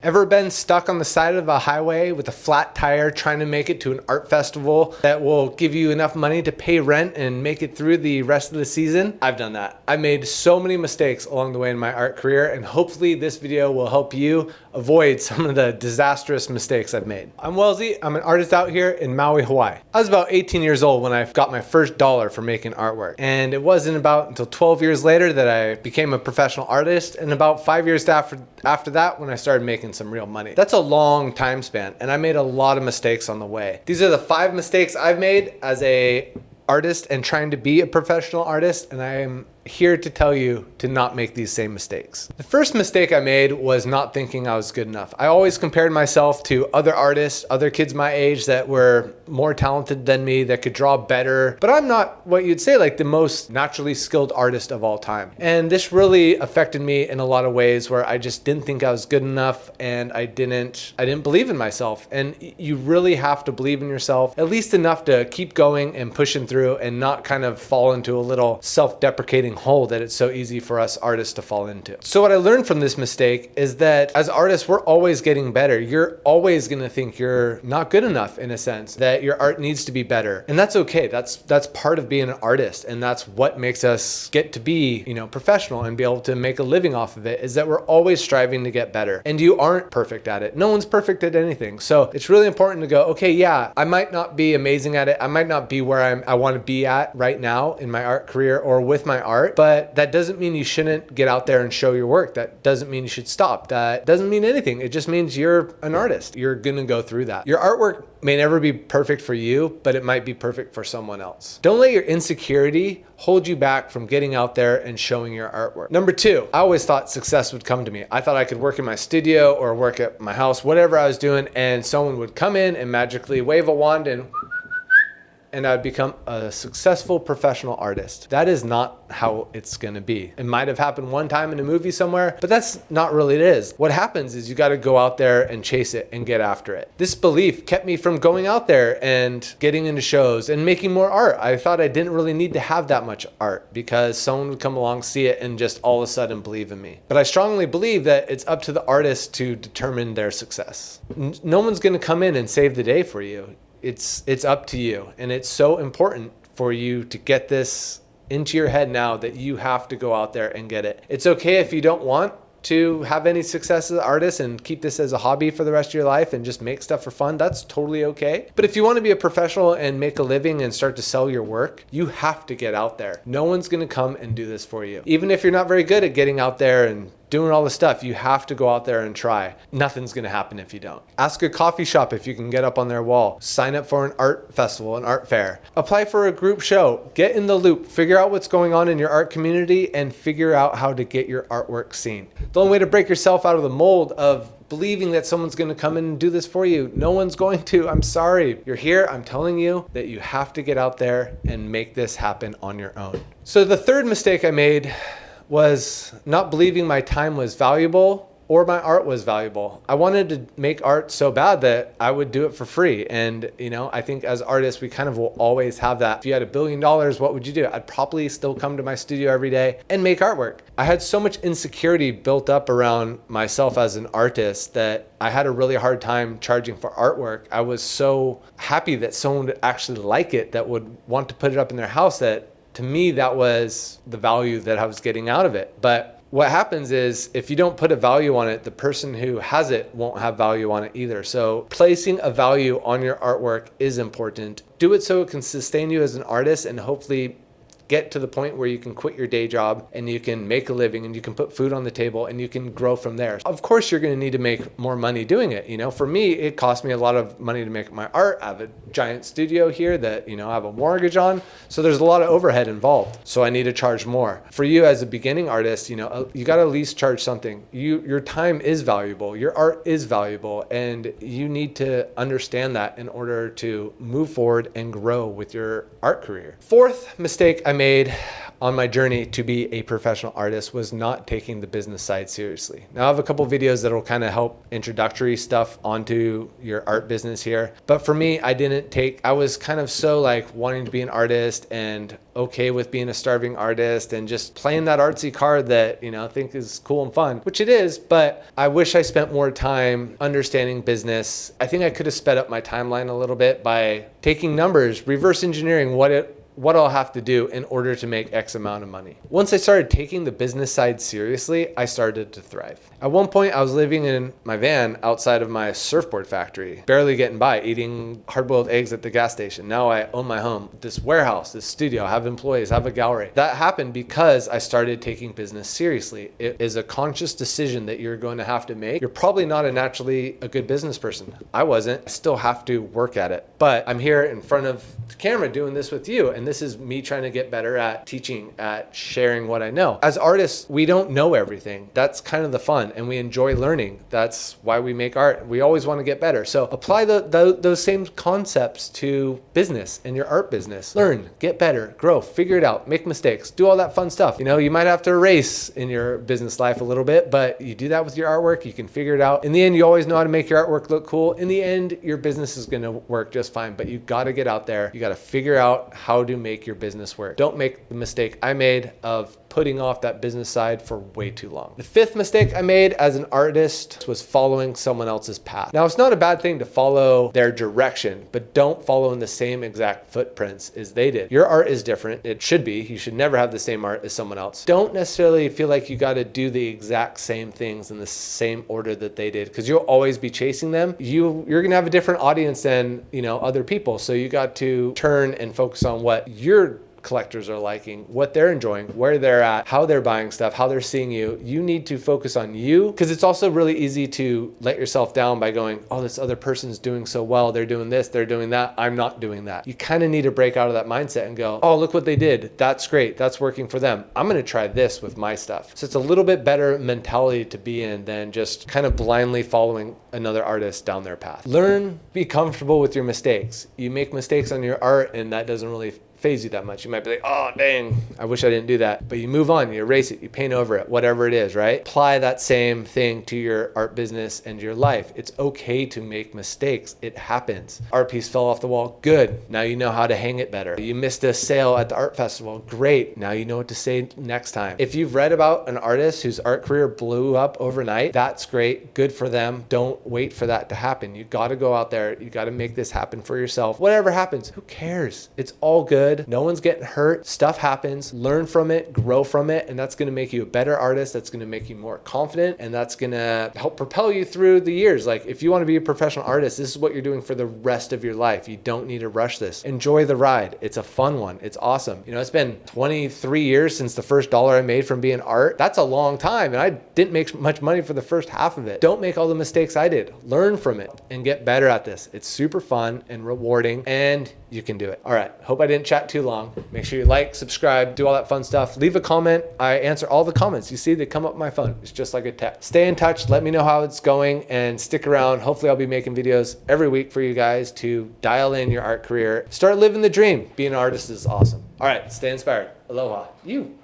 Ever been stuck on the side of a highway with a flat tire trying to make it to an art festival that will give you enough money to pay rent and make it through the rest of the season? I've done that. I made so many mistakes along the way in my art career, and hopefully this video will help you avoid some of the disastrous mistakes I've made. I'm Welzie. I'm an artist out here in Maui, Hawaii. I was about 18 years old when I got my first dollar for making artwork, and it wasn't about until 12 years later that I became a professional artist, and about 5 years after that when I started making some real money. That's a long time span, and I made a lot of mistakes on the way. These are the 5 mistakes I've made as a artist and trying to be a professional artist, and I am here to tell you to not make these same mistakes. The first mistake I made was not thinking I was good enough. I always compared myself to other artists, other kids my age that were more talented than me, that could draw better, but I'm not what you'd say like the most naturally skilled artist of all time. And this really affected me in a lot of ways where I just didn't think I was good enough, and I didn't believe in myself. And you really have to believe in yourself, at least enough to keep going and pushing through and not kind of fall into a little self-deprecating hole that it's so easy for us artists to fall into. So what I learned from this mistake is that as artists, we're always getting better. You're always gonna think you're not good enough, in a sense, that your art needs to be better. And that's okay. That's part of being an artist, and that's what makes us get to be, professional and be able to make a living off of it, is that we're always striving to get better. And you aren't perfect at it. No one's perfect at anything. So it's really important to go, okay, yeah, I might not be amazing at it. I might not be where I want to be at right now in my art career or with my art, but that doesn't mean you shouldn't get out there and show your work. That doesn't mean you should stop. That doesn't mean anything. It just means you're an artist. You're gonna go through that. Your artwork may never be perfect for you, but it might be perfect for someone else. Don't let your insecurity hold you back from getting out there and showing your artwork. Number 2, I always thought success would come to me. I thought I could work in my studio or work at my house, whatever I was doing, and someone would come in and magically wave a wand and I'd become a successful professional artist. That is not how it's gonna be. It might have happened one time in a movie somewhere, but that's not really it is. What happens is you gotta go out there and chase it and get after it. This belief kept me from going out there and getting into shows and making more art. I thought I didn't really need to have that much art because someone would come along, see it, and just all of a sudden believe in me. But I strongly believe that it's up to the artist to determine their success. No one's gonna come in and save the day for you. It's up to you, and it's so important for you to get this into your head now that you have to go out there and get it. It's okay if you don't want to have any success as an artist and keep this as a hobby for the rest of your life and just make stuff for fun. That's totally okay. But if you want to be a professional and make a living and start to sell your work, you have to get out there. No one's going to come and do this for you. Even if you're not very good at getting out there and doing all the stuff, you have to go out there and try. Nothing's gonna happen if you don't. Ask a coffee shop if you can get up on their wall. Sign up for an art festival, an art fair. Apply for a group show. Get in the loop. Figure out what's going on in your art community and figure out how to get your artwork seen. The only way to break yourself out of the mold of believing that someone's gonna come in and do this for you, no one's going to. I'm sorry. You're here. I'm telling you that you have to get out there and make this happen on your own. So the third mistake I made was not believing my time was valuable or my art was valuable. I wanted to make art so bad that I would do it for free. And I think as artists, we kind of will always have that. If you had $1 billion, what would you do? I'd probably still come to my studio every day and make artwork. I had so much insecurity built up around myself as an artist that I had a really hard time charging for artwork. I was so happy that someone would actually like it, that would want to put it up in their house, that to me, that was the value that I was getting out of it. But what happens is if you don't put a value on it, the person who has it won't have value on it either. So placing a value on your artwork is important. Do it so it can sustain you as an artist and hopefully get to the point where you can quit your day job and you can make a living and you can put food on the table and you can grow from there. Of course, you're going to need to make more money doing it. For me, it cost me a lot of money to make my art. I have a giant studio here that, I have a mortgage on. So there's a lot of overhead involved. So I need to charge more. For you as a beginning artist, you got to at least charge something. Your time is valuable. Your art is valuable. And you need to understand that in order to move forward and grow with your art career. Fourth mistake I made on my journey to be a professional artist was not taking the business side seriously. Now I have a couple videos that will kind of help introductory stuff onto your art business here. But for me, I was kind of so like wanting to be an artist and okay with being a starving artist and just playing that artsy card that, I think is cool and fun, which it is, but I wish I spent more time understanding business. I think I could have sped up my timeline a little bit by taking numbers, reverse engineering what I'll have to do in order to make X amount of money. Once I started taking the business side seriously, I started to thrive. At one point, I was living in my van outside of my surfboard factory, barely getting by, eating hard-boiled eggs at the gas station. Now I own my home, this warehouse, this studio, I have employees, I have a gallery. That happened because I started taking business seriously. It is a conscious decision that you're going to have to make. You're probably not naturally a good business person. I wasn't. I still have to work at it. But I'm here in front of the camera doing this with you, and this is me trying to get better at teaching, at sharing what I know. As artists, we don't know everything. That's kind of the fun, and we enjoy learning. That's why we make art. We always want to get better. So apply those same concepts to business and your art business. Learn, get better, grow, figure it out, make mistakes, do all that fun stuff. You might have to erase in your business life a little bit, but you do that with your artwork, you can figure it out. In the end, you always know how to make your artwork look cool. In the end, your business is going to work just fine, but you got to get out there. You got to figure out how to make your business work. Don't make the mistake I made of putting off that business side for way too long. The fifth mistake I made as an artist was following someone else's path. Now, it's not a bad thing to follow their direction, but don't follow in the same exact footprints as they did. Your art is different. It should be. You should never have the same art as someone else. Don't necessarily feel like you got to do the exact same things in the same order that they did, because you'll always be chasing them. You're going to have a different audience than, other people. So you got to turn and focus on what your collectors are liking, what they're enjoying, where they're at, how they're buying stuff, how they're seeing you. You need to focus on you, because it's also really easy to let yourself down by going, oh, this other person's doing so well. They're doing this, they're doing that. I'm not doing that. You kind of need to break out of that mindset and go, oh, look what they did. That's great. That's working for them. I'm going to try this with my stuff. So it's a little bit better mentality to be in than just kind of blindly following another artist down their path. Learn, be comfortable with your mistakes. You make mistakes on your art and that doesn't really phase you that much. You might be like, oh, dang, I wish I didn't do that. But you move on, you erase it, you paint over it, whatever it is, right? Apply that same thing to your art business and your life. It's okay to make mistakes. It happens. Art piece fell off the wall. Good. Now you know how to hang it better. You missed a sale at the art festival. Great. Now you know what to say next time. If you've read about an artist whose art career blew up overnight, that's great. Good for them. Don't wait for that to happen. You got to go out there. You got to make this happen for yourself. Whatever happens, who cares? It's all good. No one's getting hurt. Stuff happens. Learn from it, grow from it, and that's going to make you a better artist. That's going to make you more confident, and that's going to help propel you through the years. Like, if you want to be a professional artist, this is what you're doing for the rest of your life. You don't need to rush this. Enjoy the ride. It's a fun one. It's awesome. It's been 23 years since the first dollar I made from being art. That's a long time, and I didn't make much money for the first half of it. Don't make all the mistakes I did. Learn from it and get better at this. It's super fun and rewarding, and you can do it. All right. Hope I didn't chat too long. Make sure you like, subscribe, do all that fun stuff. Leave a comment. I answer all the comments. You see, they come up my phone. It's just like a text. Stay in touch. Let me know how it's going and stick around. Hopefully I'll be making videos every week for you guys to dial in your art career. Start living the dream. Being an artist is awesome. All right. Stay inspired. Aloha. You.